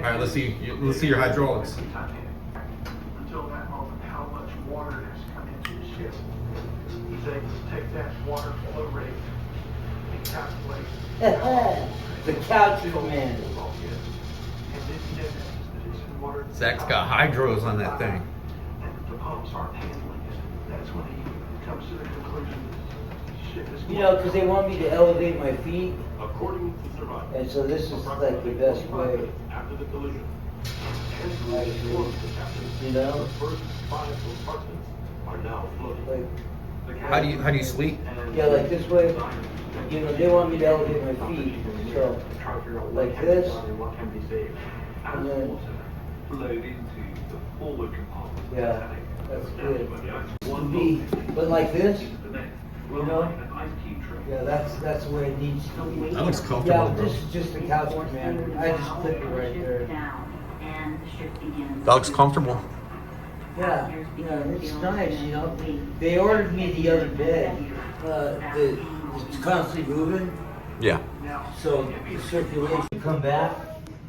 All right, let's see your hydraulics. Until that moment, how much water has come into the ship. He's able to take that water flow rate and calculate The couch command. Zach's got hydros on that thing. And the pumps aren't handling it. That's when he comes to the conclusion that shit is. You know, because they want me to elevate my feet, According to survivors, and so this is like the best way. after the collision, You know, the first 5 compartments are now flooded. like How do you sleep? yeah, like this way. You know, they want me to elevate my feet, so like this, and then Flowed into the forward compartment. yeah, that's good. But like this, you know, yeah, that's the way it needs to be. That looks comfortable, Yeah, bro. this is just the couch commander. I just click it right there. That looks comfortable. Yeah, it's nice, you know. They ordered me the other bed. It's constantly moving, Yeah. so the circulation come back.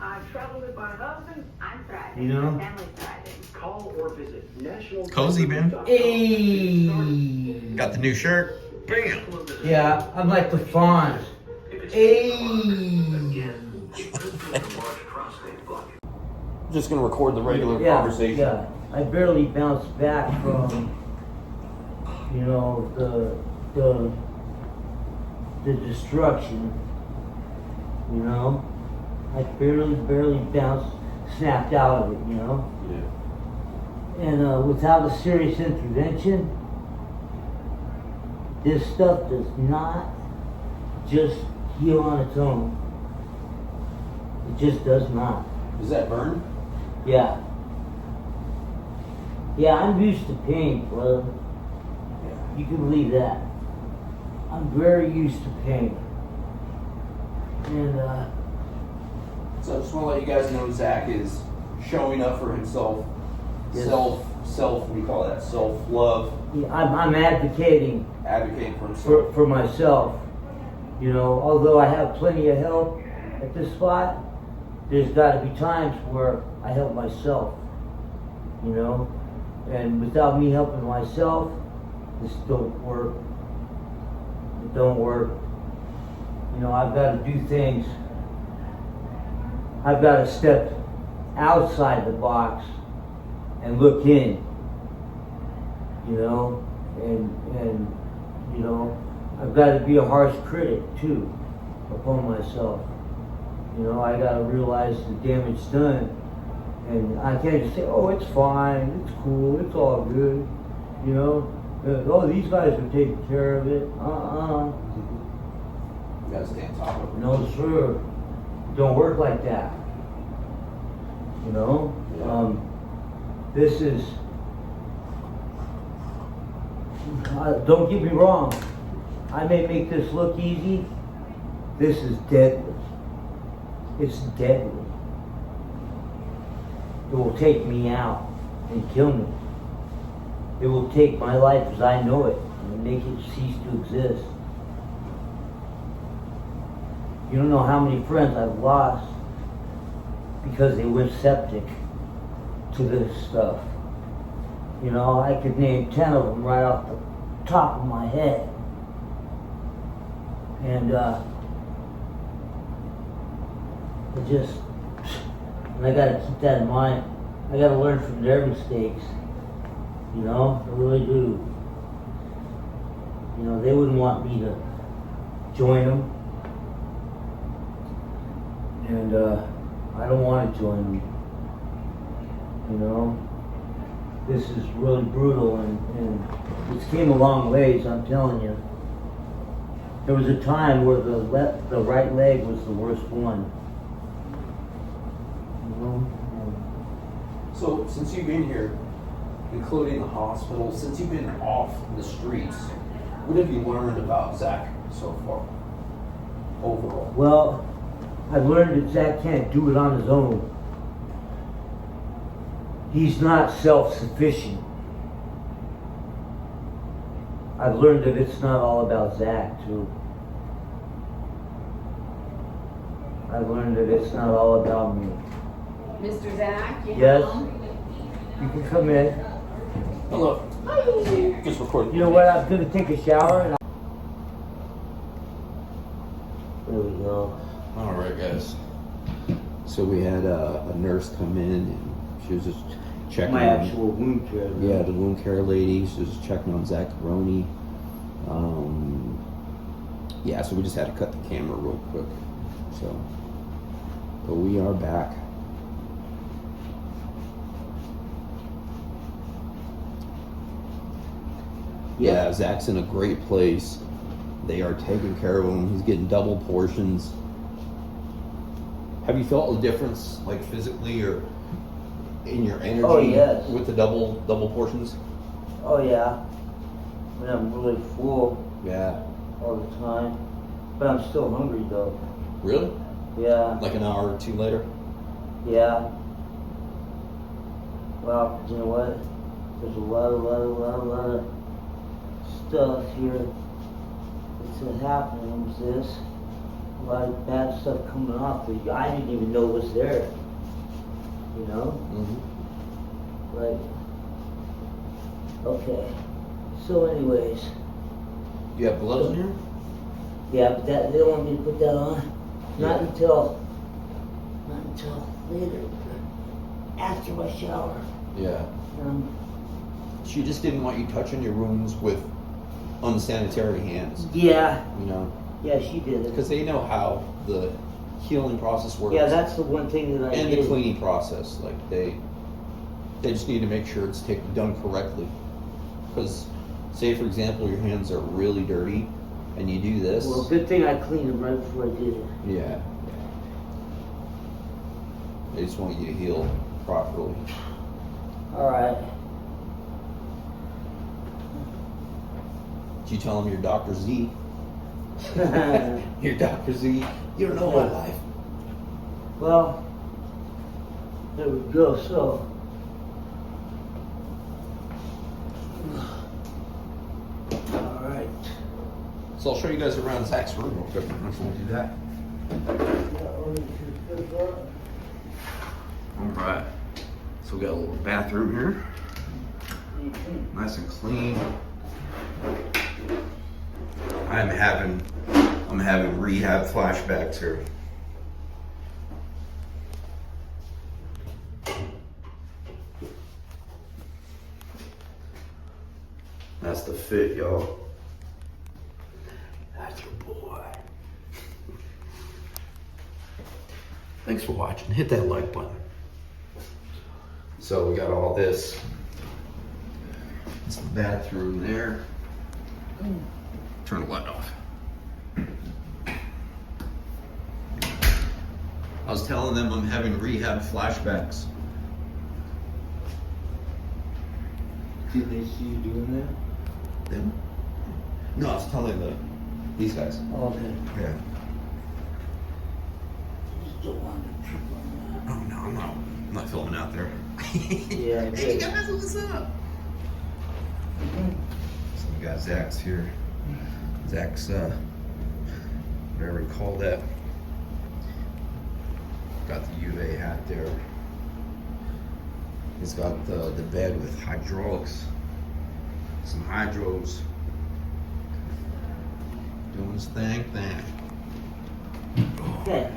I travel with my husband. I'm thriving. You know? My family's thriving. Call or visit National. Cozy, man. Hey, Got the new shirt. Bam. yeah, I'm like the Fonz. Hey, Just gonna record the regular yeah, conversation. yeah. I barely bounced back from, you know, the destruction. You know, I barely bounced, snapped out of it. You know. Yeah. And without a serious intervention, this stuff does not just heal on its own. It just does not. Is that burn? Yeah. Yeah, I'm used to pain, brother. You can believe that. I'm very used to pain. And So I just want to let you guys know Zach is showing up for himself. Yes. What do you call that? Self-love, yeah, I'm advocating advocating for himself. for myself. You know, although I have plenty of help at this spot, there's got to be times where I help myself. You know, and without me helping myself, this don't work. It don't work. You know, I've got to do things. I've got to step outside the box and look in. You know, and you know, I've got to be a harsh critic too upon myself. You know, I got to realize the damage done, and I can't just say, "Oh, it's fine, it's cool, it's all good." You know, oh, these guys are taking care of it. You gotta stay on top of it. No, sir. It don't work like that. You know, this is. Don't get me wrong. I may make this look easy. This is deadly. It's deadly. It will take me out and kill me. It will take my life as I know it and make it cease to exist. You don't know how many friends I've lost because they went septic to this stuff. You know, I could name 10 of them right off the top of my head. And I gotta keep that in mind. I gotta learn from their mistakes. You know, I really do. You know, they wouldn't want me to join them. And I don't want to join them. You know, this is really brutal, and it's came a long ways, I'm telling you. There was a time where the right leg was the worst one. You know? So since you've been here, including the hospital, since you've been off the streets, what have you learned about Zach so far, overall? Well, I've learned that Zack can't do it on his own. He's not self-sufficient. I've learned that it's not all about Zack, too. I've learned that it's not all about me. Mr. Zack, you Yes. know? You can come in. Hello. Just recording. You know what? I'm gonna take a shower and there we go. All right, guys. So we had a nurse come in, and she was just checking My on, actual wound care. yeah, the wound care lady. She was just checking on Zack. Yeah, so we just had to cut the camera real quick. So, but we are back. Yeah, Zach's in a great place. They are taking care of him. He's getting double portions. Have you felt a difference, like physically or in your energy? Oh, yes. With the double portions? Oh yeah. When I'm really full Yeah. all the time. But I'm still hungry though. Really? Yeah. Like an hour or two later? Yeah. Well, you know what? There's a lot of stuff here that's happening with this. A lot of bad stuff coming off that I didn't even know was there. You know? Mm-hmm. Like, okay. So anyways, You have gloves in here? yeah, but that, they don't want me to put that on. Not until later. After my shower. Yeah. She just didn't want you touching your wounds with unsanitary hands, Yeah, you know? yeah, she did it. Because they know how the healing process works. Yeah, that's the one thing that I and did. the cleaning process. Like they just need to make sure it's done correctly. Because, say for example, your hands are really dirty, and you do this. Well, good thing I cleaned them right before I did it. Yeah. They just want you to heal properly. All right. Did you tell them you're Dr. Z? You're Dr. Z. You don't know my life. Well, there we go. So, all right. So I'll show you guys around Zach's room real quick. I'm just gonna do that. All right. So we got a little bathroom here. Nice and clean. I'm having rehab flashbacks here. That's the fit, y'all. That's your boy. Thanks for watching. Hit that like button. So we got all this. It's the bathroom there. Turn the light off. I was telling them I'm having rehab flashbacks. Did they see you doing that? Them? No, I was telling these guys. Okay. Yeah. Just don't want to trip on Oh no, I'm not filming out there. that. Yeah. Hey guys, what's up? So we got Zach's here. Zach's whatever you call that. Got the UV hat there. He's got the bed with hydraulics. Some hydros. Doing his thing. Okay.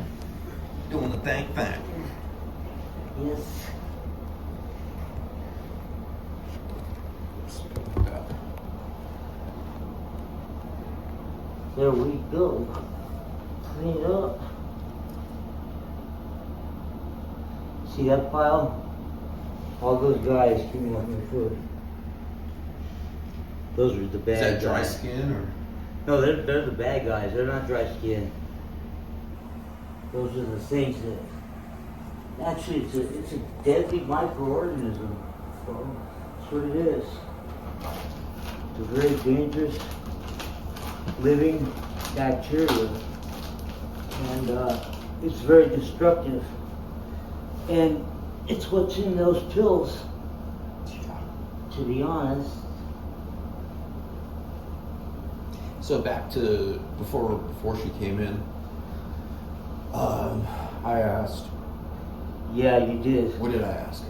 Doing the thing. Yes. There we go. Clean it up. See that pile? All those guys came off my foot. Those are the bad Is that dry guys. skin or? No, they're the bad guys. They're not dry skin. Those are the things that actually it's a deadly microorganism. So that's what it is. It's a very dangerous living bacteria, and it's very destructive. And it's what's in those pills. To be honest. So back to before she came in, I asked Yeah, you did. What did I ask?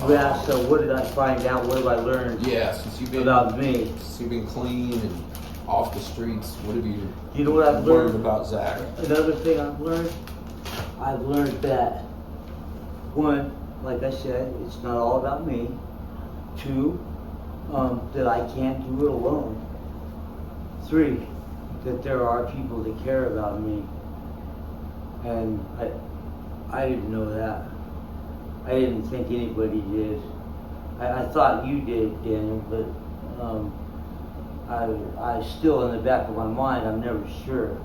You asked, what did I find out? What have I learned Yeah, since you've been about me? Since you've been clean and off the streets, what have you? You know what I've learned learned about Zack? Another thing I've learned that, one, like I said, it's not all about me. Two, that I can't do it alone. Three, that there are people that care about me. And I didn't know that. I didn't think anybody did. I thought you did, Daniel, but I still, in the back of my mind, I'm never sure.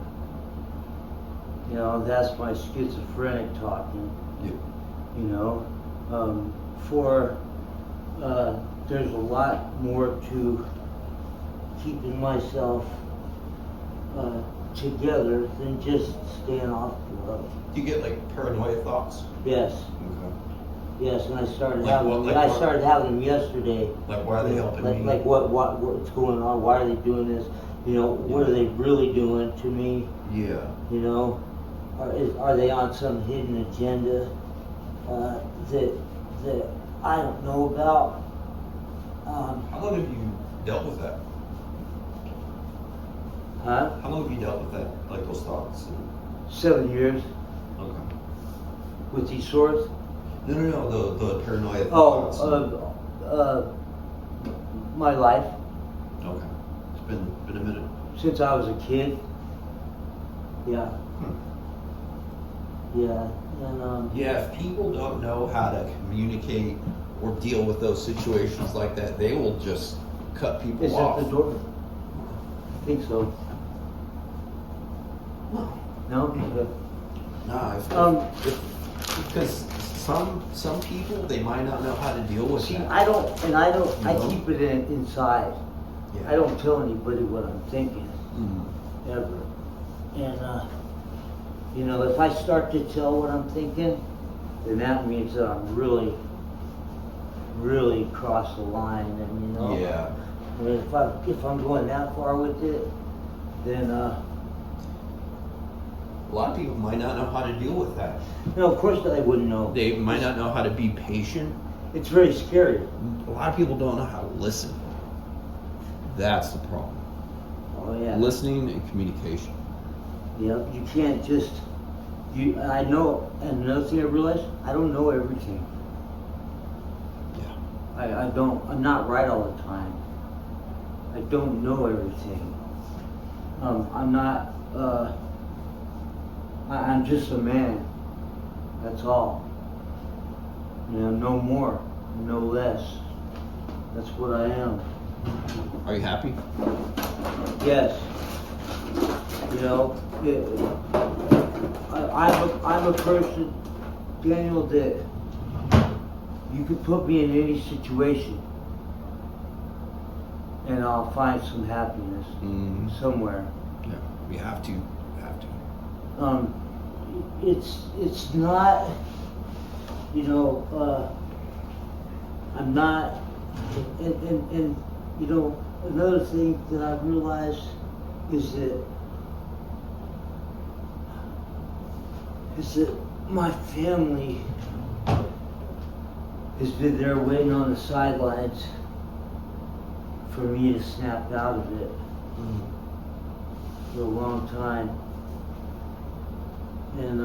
You know, that's my schizophrenic talking. Yeah. You know, there's a lot more to keeping myself together than just staying off the road. Do you get like paranoia thoughts? Yes, Okay. yes, and I started Like having what- them. like I what? started having them yesterday. Like why are they helping me? Like what's going on? Why are they doing this? You know, what are they really doing to me? Yeah. You know, are they on some hidden agenda that I don't know about? How long have you dealt with that? Huh? How long have you dealt with that, like those thoughts? 7 years Okay. with these swords. No, the paranoia Oh, thoughts. My life Okay. It's been a minute. since I was a kid. Yeah. Yeah, and Yeah, if people don't know how to communicate or deal with those situations like that, they will just cut people is off. that the door? I think so. No? Okay. No, because some people, they might not know how to deal with See, that. I know? keep it inside. Yeah. I don't tell anybody what I'm thinking, Mhm. ever. And, you know, if I start to tell what I'm thinking, then that means that I'm really, really crossed the line, and you know. Yeah. I mean, if I'm going that far with it, then, A lot of people might not know how to deal with that. no, of course I wouldn't know. They might not know how to be patient. It's very scary. A lot of people don't know how to listen. That's the problem. Oh yeah. Listening and communication. Yep. You can't just. I know, and another thing I realized, I don't know everything. Yeah. I don't. I'm not right all the time. I don't know everything. I'm not. I'm just a man. That's all. You know, no more, no less. That's what I am. Are you happy? Yes. You know, I'm a person, Daniel, that you could put me in any situation and I'll find some happiness somewhere. Yeah. We have to. It's not, you know, I'm not, and you know, another thing that I've realized is that my family has been there waiting on the sidelines for me to snap out of it for a long time. And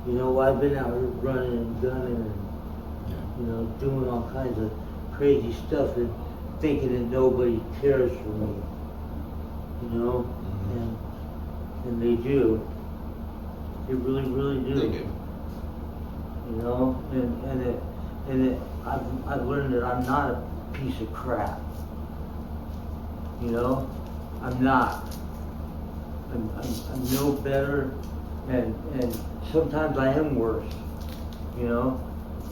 you know, I've been out here running and gunning and you know, doing all kinds of crazy stuff and thinking that nobody cares for me. You know, and they do. They really, really do. They do. You know, and I've learned that I'm not a piece of crap. You know, I'm not. I'm no better, and sometimes I am worse. You know,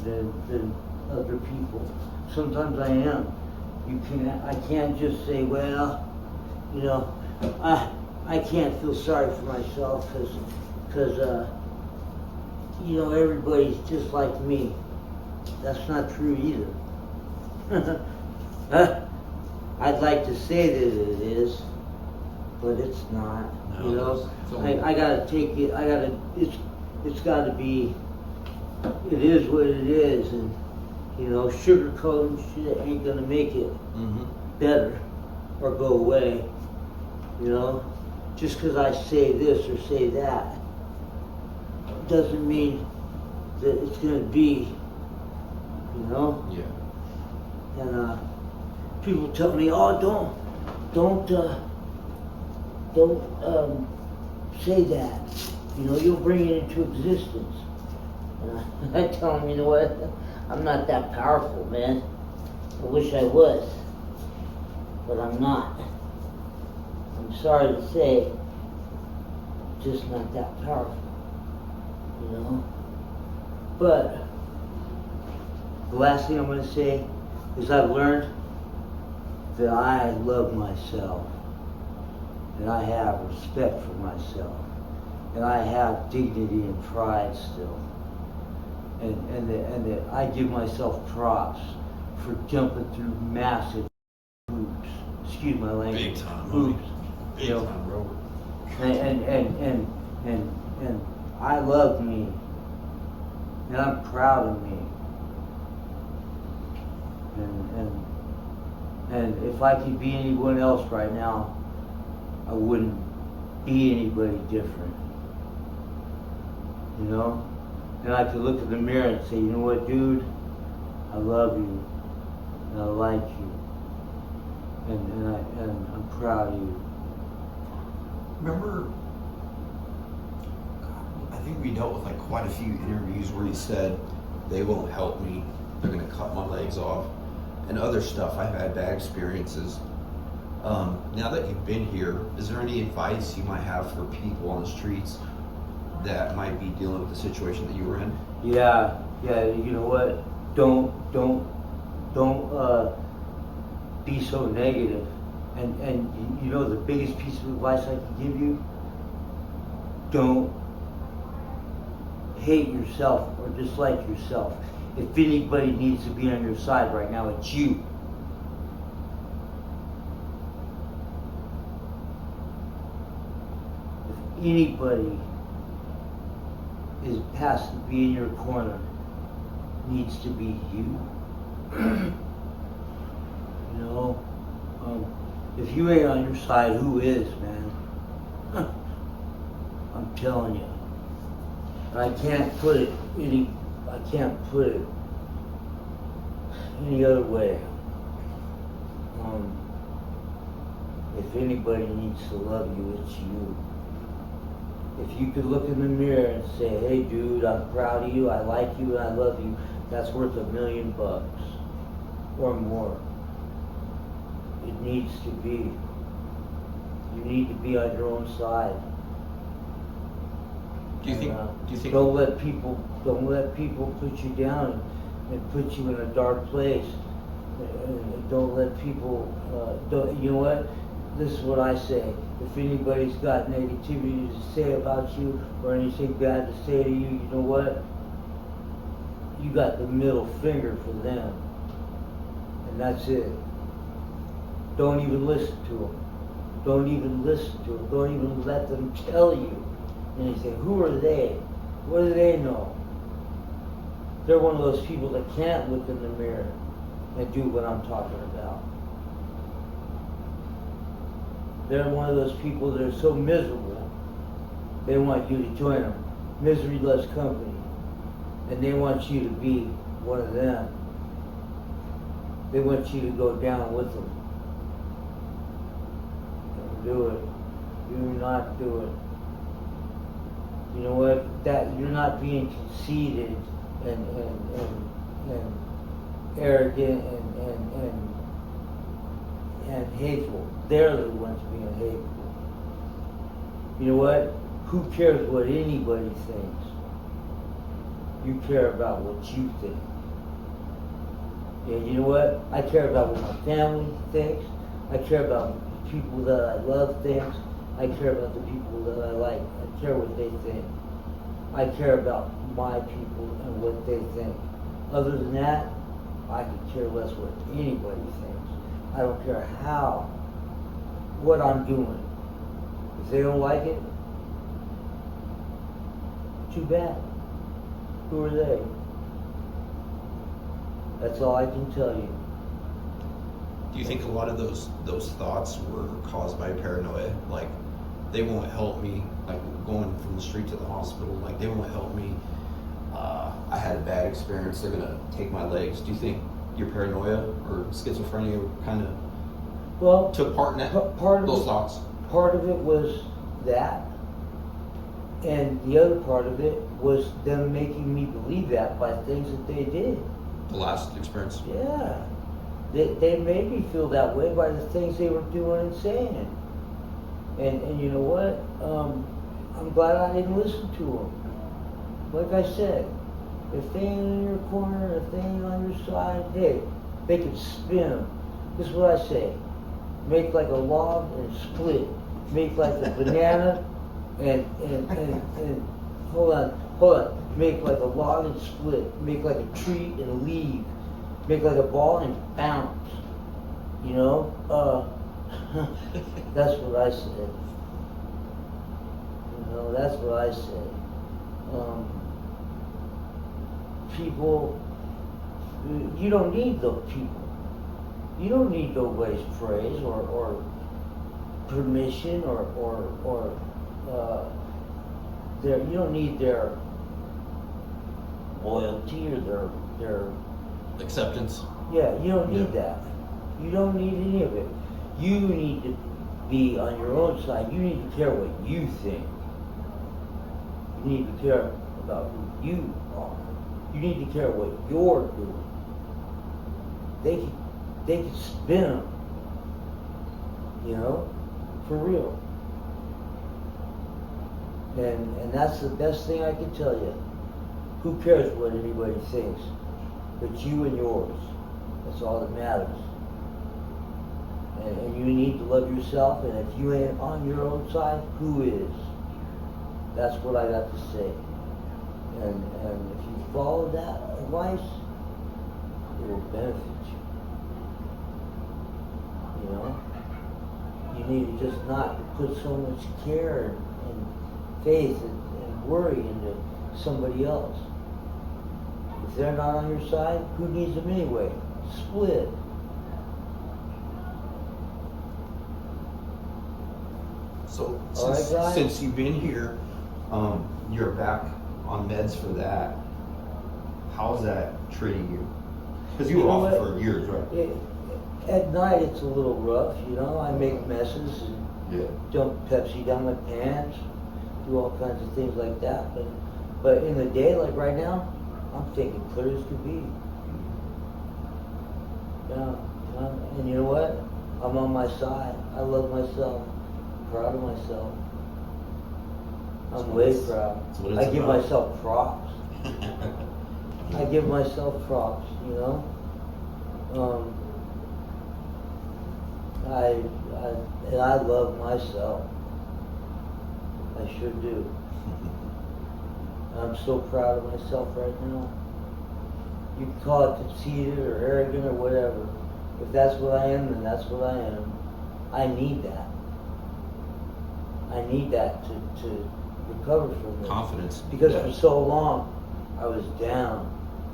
than other people. Sometimes I am. I can't just say, well, you know, I can't feel sorry for myself because you know, everybody's just like me. That's not true either. I'd like to say that it is, but it's not. No, You know, it's only- I gotta take it. it's got to be. It is what it is, and you know, sugarcoating shit ain't gonna make it better or go away. You know, just because I say this or say that doesn't mean that it's gonna be. You know. Yeah. And people tell me, "Oh, don't say that. You know, you'll bring it into existence." And I tell them, you know what? I'm not that powerful, man. I wish I was, but I'm not. I'm sorry to say, just not that powerful. You know. But the last thing I'm going to say is I've learned that I love myself, and I have respect for myself, and I have dignity and pride still, and that I give myself props for jumping through massive hoops. Excuse my language. Big time, hoops. Big You know? time, bro. And I love me, and I'm proud of me. And if I could be anyone else right now, I wouldn't be anybody different. You know? And I could look in the mirror and say, you know what, dude? I love you. And I like you. And I'm proud of you. Remember, I think we dealt with like quite a few interviews where he said, they won't help me, they're gonna cut my legs off, and other stuff. I've had bad experiences. Now that you've been here, is there any advice you might have for people on the streets that might be dealing with the situation that you were in? Yeah, you know what? Don't be so negative. And you know the biggest piece of advice I can give you? Don't hate yourself or dislike yourself. If anybody needs to be on your side right now, it's you. If anybody has to be in your corner, needs to be you. You know, if you ain't on your side, who is, man? I'm telling you. And I can't put it any other way. If anybody needs to love you, it's you. If you could look in the mirror and say, hey dude, I'm proud of you, I like you, and I love you, that's worth $1 million or more. It needs to be. You need to be on your own side. Do you think? Don't let people put you down and put you in a dark place. And don't let people. You know what? This is what I say. If anybody's got negativity to say about you or anything bad to say to you, you know what? You got the middle finger for them, and that's it. Don't even listen to them. Don't even listen to them. Don't even let them tell you anything. Who are they? What do they know? They're one of those people that can't look in the mirror and do what I'm talking about. They're one of those people that are so miserable, they want you to join them. Misery loves company. And they want you to be one of them. They want you to go down with them. Don't do it. Do not do it. You know what? That you're not being conceited and arrogant and hateful. They're the ones being hateful. You know what? Who cares what anybody thinks? You care about what you think. Yeah, you know what? I care about what my family thinks. I care about the people that I love thinks. I care about the people that I like. I care what they think. I care about my people and what they think. Other than that, I could care less what anybody thinks. I don't care what I'm doing. If they don't like it, Too bad. Who are they? That's all I can tell you. Do you think a lot of those thoughts were caused by paranoia? Like, they won't help me, like going from the street to the hospital, like they won't help me. I had a bad experience, they're gonna take my legs. Do you think your paranoia or schizophrenia kind of Well, took part in that? part of Those it, thoughts? part of it was that, and the other part of it was them making me believe that by things that they did. The last experience? Yeah, they made me feel that way by the things they were doing and saying. And you know what? I'm glad I didn't listen to them. Like I said, if they ain't in your corner, if they ain't on your side, hey, they can spin them. This is what I say. Make like a log and split. Make like a banana and hold on. Make like a log and split. Make like a tree and leave. Make like a ball and bounce. You know? That's what I said. You know, that's what I said. People, you don't need those people. You don't need nobody's praise or permission or their, you don't need their loyalty or their Acceptance? yeah, you don't need Yeah. that. You don't need any of it. You need to be on your own side. You need to care what you think. You need to care about who you are. You need to care what you're doing. They can spin them, you know, for real. And that's the best thing I can tell you. Who cares what anybody thinks? But you and yours. That's all that matters. And you need to love yourself, and if you ain't on your own side, who is? That's what I got to say. And if you follow that advice, it will benefit you. You know? You need to just not put so much care and faith and worry into somebody else. If they're not on your side, who needs them anyway? Split. So All right, guys. since you've been here, you're back on meds for that. How's that treating you? Because you were You know off what? for years, right? At night it's a little rough, you know. I make messes and Yeah. dump Pepsi down my pants, do all kinds of things like that. But in the day, like right now, I'm thinking clear as could be. Yeah, and you know what? I'm on my side. I love myself. Proud of myself. I'm way proud. That's what it's I give about. myself props. I give myself props, you know. I love myself. I sure do. I'm so proud of myself right now. You can call it conceited or arrogant or whatever. If that's what I am, then that's what I am. I need that. I need that to recover from this. Confidence. Because Yeah. for so long, I was down.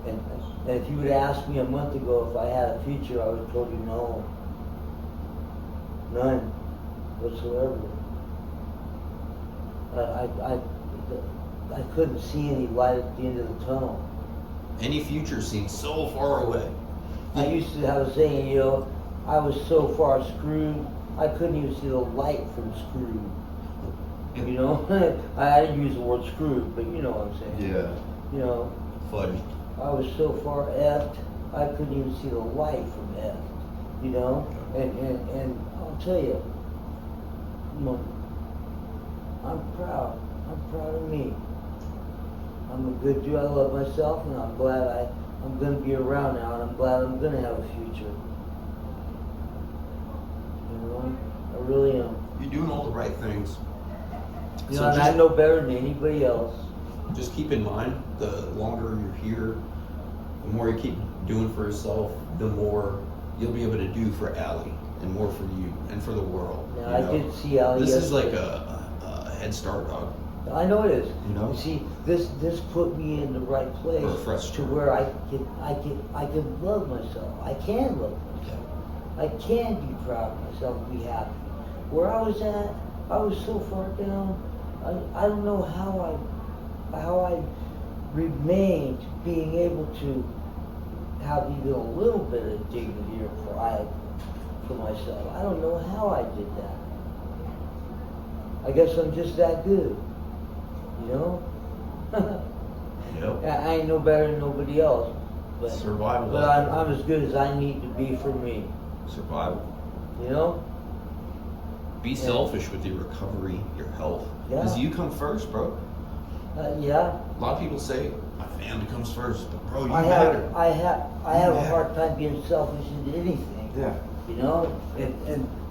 And if you would have asked me a month ago if I had a future, I would have told you no. None whatsoever. I couldn't see any light at the end of the tunnel. Any future seems so far away. I used to have a saying, you know, I was so far screwed, I couldn't even see the light from screwed. You know, I didn't use the word screwed, but you know what I'm saying. Yeah. You know, Fudge. I was so far effed, I couldn't even see the light from effed. You know, and I'll tell you, I'm proud. I'm proud of me. I'm a good dude. I love myself, and I'm glad I'm going to be around now, and I'm glad I'm going to have a future. You know, I really am. You're doing all the right things. You So know, and I know better than anybody else. just keep in mind, the longer you're here, the more you keep doing for yourself, the more you'll be able to do for Allie and more for you and for the world. Now, you I know? did see Allie This is like yesterday. a head start, dog. I know it is. You know? See, this put me in the right place Or to frustrated. where I can love myself. I can love myself. I can be proud of myself and be happy. Where I was at, I was so far down. I don't know how I remained being able to have even a little bit of dignity or pride for myself. I don't know how I did that. I guess I'm just that good, you know? Yep. I ain't no better than nobody else, but Survival. But I'm as good as I need to be for me, Survival. you know? Be selfish with your recovery, your health. Yeah. Because you come first, bro. Yeah. A lot of people say, my family comes first, but bro, you I matter. have a matter. hard time being selfish into anything. Yeah. You know, and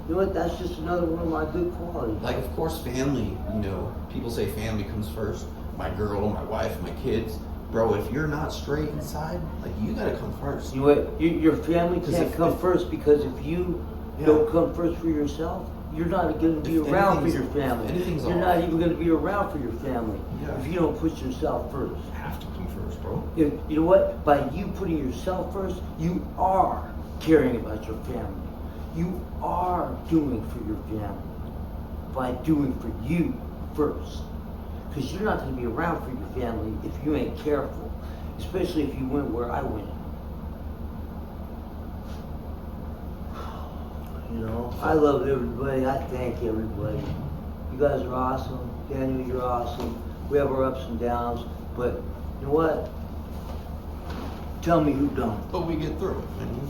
you know what? That's just another one of my good qualities. Like, of course, family, you know, people say family comes first. My girl, my wife, my kids. Bro, if you're not straight inside, like, you gotta come first. You know what? Your family 'Cause can't if- come first, because if you Yeah. don't come first for yourself, you're not going to be If around for anything's- your family. anything's You're off. not even going to be around for your family Yeah. if you don't put yourself first. You have to come first, bro. If, you know what? By you putting yourself first, you are caring about your family. You are doing for your family by doing for you first. Because you're not going to be around for your family if you ain't careful, especially if you went where I went. You know, I love everybody. I thank everybody. You guys are awesome. Daniel, you're awesome. We have our ups and downs, but you know what? Tell me who don't. But we get through it, man.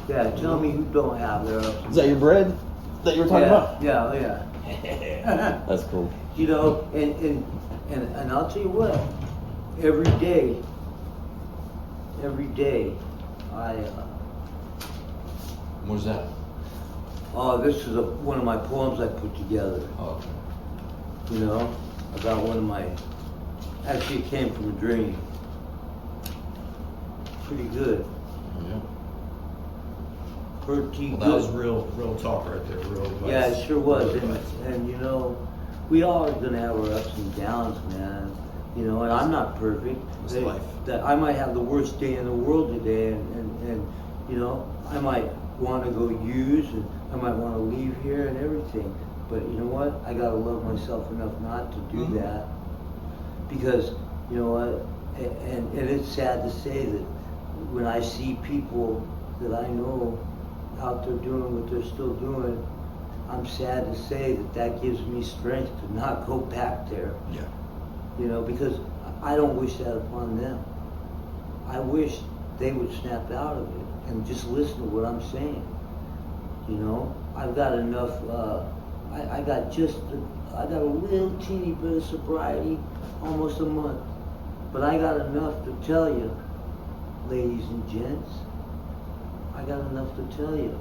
Yeah, tell me who don't have their ups and Is that your bread that you were talking about? Yeah, yeah. That's cool. You know, and I'll tell you what, every day, What is that? this is one of my poems I put together, Oh, you know, about actually it came from a dream. Pretty good. yeah. Pretty Well, good. that was real talk right there. Real advice. Yeah, it sure was, Real advice. and you know, we all are gonna have our ups and downs, man. You know, and I'm not perfect. It's life. That I might have the worst day in the world today, and you know, I might want to go use, and I might want to leave here and everything. But you know what? I gotta love myself enough not to do Mhm. that, because you know what? And it's sad to say that when I see people that I know out there doing what they're still doing, I'm sad to say that gives me strength to not go back there. Yeah. You know, because I don't wish that upon them. I wish they would snap out of it and just listen to what I'm saying. You know, I've got enough, I got a little teeny bit of sobriety, almost a month. But I got enough to tell you, ladies and gents, I got enough to tell you.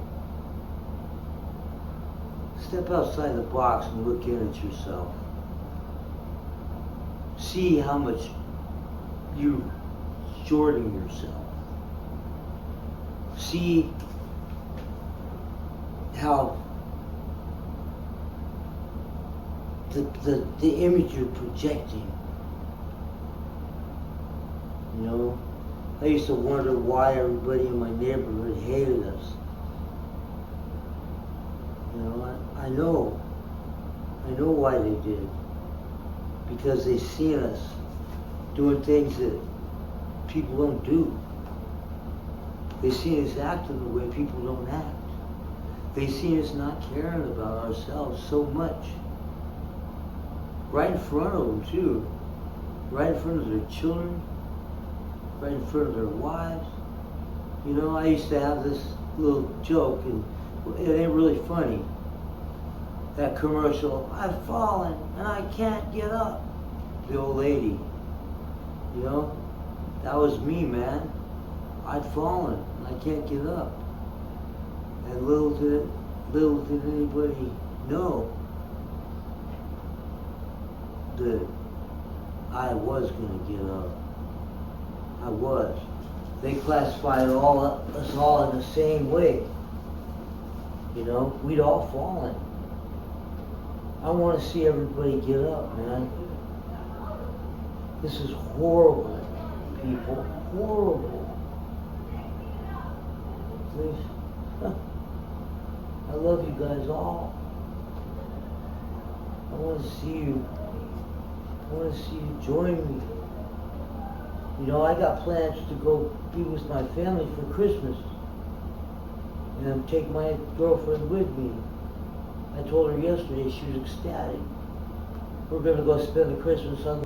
Step outside the box and look in at yourself. See how much you're shorting yourself. See how the image you're projecting. You know, I used to wonder why everybody in my neighborhood hated us. You know, I know why they did. Because they seen us doing things that people don't do. They seen us acting the way people don't act. They seen us not caring about ourselves so much. Right in front of them too. Right in front of their children. Right in front of their wives. You know, I used to have this little joke, and it ain't really funny. That commercial, I've fallen and I can't get up. The old lady, you know, that was me, man. I'd fallen and I can't get up. And little did anybody know that I was gonna get up. I was. They classified us all in the same way. You know, we'd all fallen. I want to see everybody get up, man. This is horrible, people. Horrible. Please. I love you guys all. I want to see you. I want to see you join me. You know, I got plans to go be with my family for Christmas. And take my girlfriend with me. I told her yesterday, she was ecstatic. We're gonna go spend the Christmas on.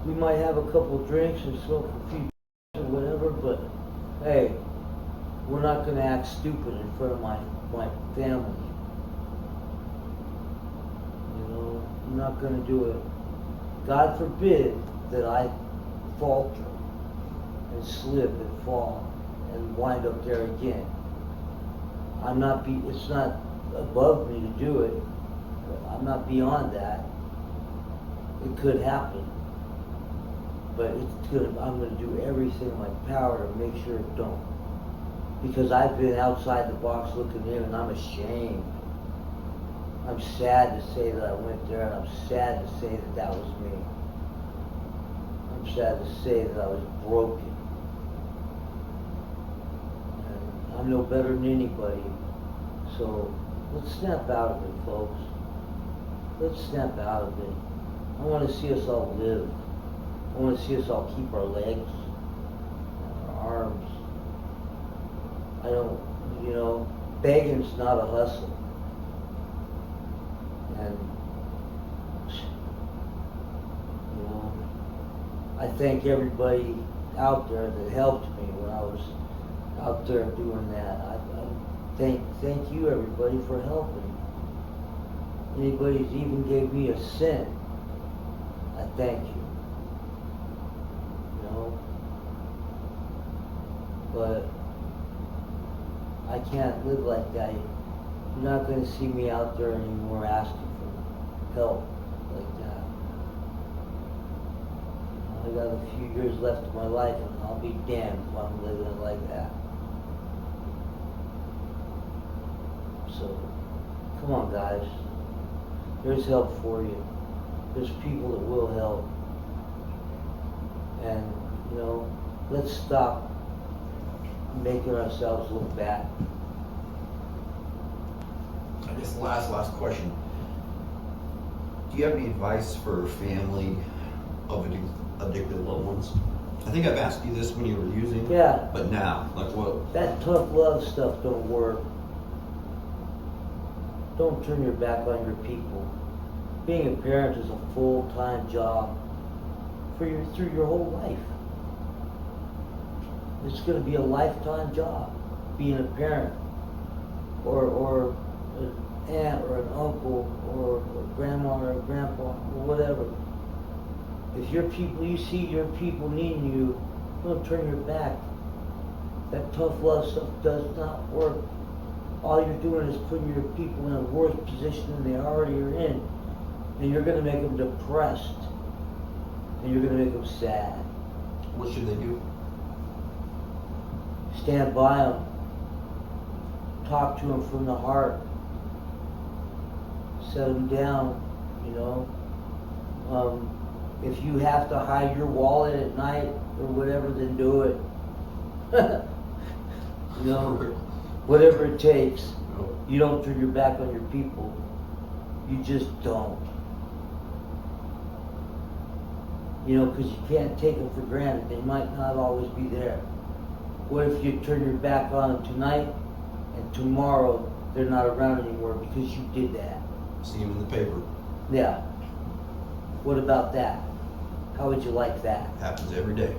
We might have a couple of drinks and smoke a few or whatever, but hey, we're not gonna act stupid in front of my family. You know, I'm not gonna do it. God forbid that I falter and slip and fall and wind up there again. It's not above me to do it. I'm not beyond that. It could happen. But I'm gonna do everything in my power to make sure it don't. Because I've been outside the box looking in and I'm ashamed. I'm sad to say that I went there, and I'm sad to say that that was me. I'm sad to say that I was broken. And I'm no better than anybody. So let's snap out of it, folks. Let's snap out of it. I want to see us all live. I want to see us all keep our legs, our arms. I don't, you know, begging's not a hustle. And, you know, I thank everybody out there that helped me when I was out there doing that. I thank you everybody for helping. Anybody that even gave me a cent, I thank you. You know? But I can't live like that. You're not going to see me out there anymore asking for help like that. I got a few years left of my life, and I'll be damned if I'm living it like that. So, come on, guys. There's help for you. There's people that will help. And, you know, let's stop making ourselves look bad. I guess the last question. Do you have any advice for family of addicted loved ones? I think I've asked you this when you were using. Yeah. But now, like what? That tough love stuff don't work. Don't turn your back on your people. Being a parent is a full-time job through your whole life. It's going to be a lifetime job, being a parent, or an aunt, or an uncle, or a grandma, or a grandpa, or whatever. If you see your people needing you, don't turn your back. That tough love stuff does not work. All you're doing is putting your people in a worse position than they already are in. And you're going to make them depressed. And you're going to make them sad. What should they do? Stand by them. Talk to them from the heart. Set them down, you know. If you have to hide your wallet at night or whatever, then do it. You know, whatever it takes. You don't turn your back on your people. You just don't. You know, because you can't take them for granted. They might not always be there. What if you turn your back on them tonight and tomorrow they're not around anymore because you did that? See them in the paper. Yeah. What about that? How would you like that? Happens every day.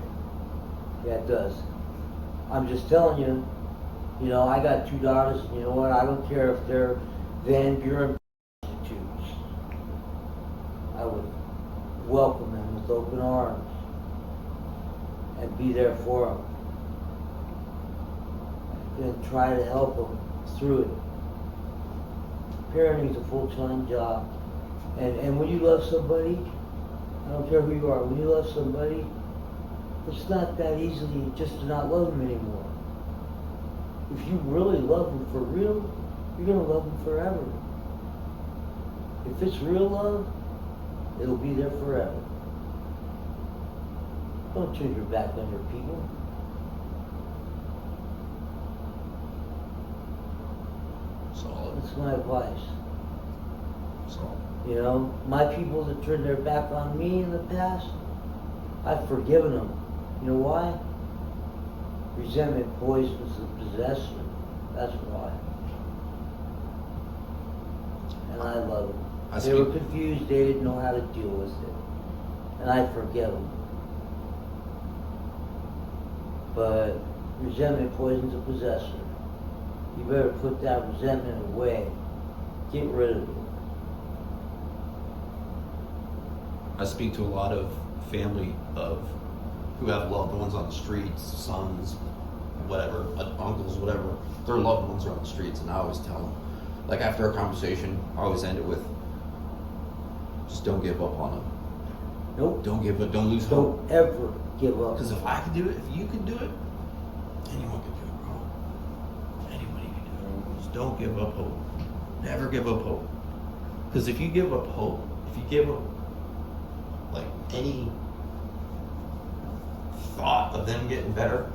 Yeah, it does. I'm just telling you, you know, I got 2 daughters, and you know what? I don't care if they're Van Buren prostitutes. I would welcome them with open arms and be there for them. And try to help them through it. Parenting is a full-time job. And when you love somebody, I don't care who you are, when you love somebody, it's not that easily just to not love them anymore. If you really love them for real, you're going to love them forever. If it's real love, it'll be there forever. Don't turn your back on your people. Solid. That's my advice. Solid. You know, my people that turned their back on me in the past, I've forgiven them. You know why? Resentment poisons the possessor. That's why. And I love them. They were confused. They didn't know how to deal with it. And I forgive them. But resentment poisons the possessor. You better put that resentment away. Get rid of it. I speak to a lot of family of who have loved ones on the streets, sons, whatever, uncles, whatever. Their loved ones are on the streets, and I always tell them, like after a conversation, I always end it with, just don't give up on them. Nope. Don't give up. Don't lose hope. Don't ever give up. Because if I could do it, if you could do it, anyone could do it, bro. Anybody can do it. Just don't give up hope. Never give up hope. Because if you give up hope, if you give up like any thought of them getting better,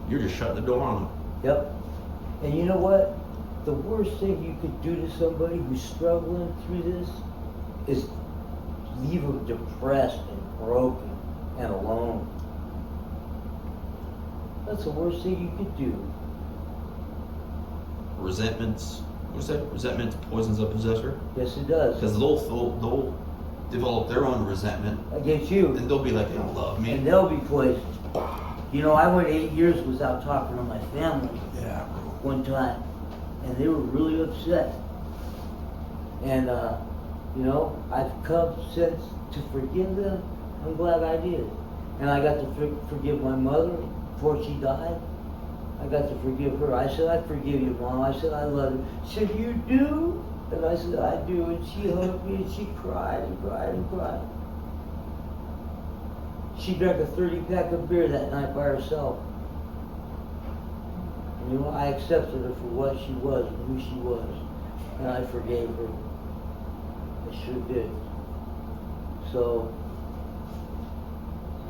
you're just shutting the door on them. Yep. And you know what? The worst thing you could do to somebody who's struggling through this is leave them depressed and broken and alone. That's the worst thing you could do. Resentments. What's that? Resentment poisons a possessor. Yes, it does. Because they'll develop their own resentment, Against you. and they'll be like, they don't love me. And they'll be poisoned. You know, I went 8 years without talking to my family Yeah, bro. one time, and they were really upset. And, you know, I've come since to forgive them. I'm glad I did. And I got to forgive my mother before she died. I got to forgive her. I said, I forgive you, Mom. I said, I love you. She said, you do? And I said, I do. And she hugged me and she cried and cried and cried. She drank a 30-pack of beer that night by herself. And, you know, I accepted her for what she was and who she was. And I forgave her. I sure did. So,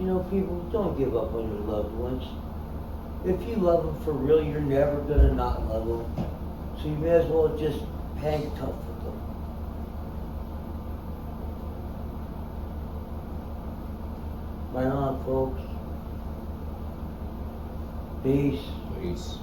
you know, people, don't give up on your loved ones. If you love them for real, you're never going to not love them. So you may as well just hang tough with them. Right on, folks. Peace. Peace.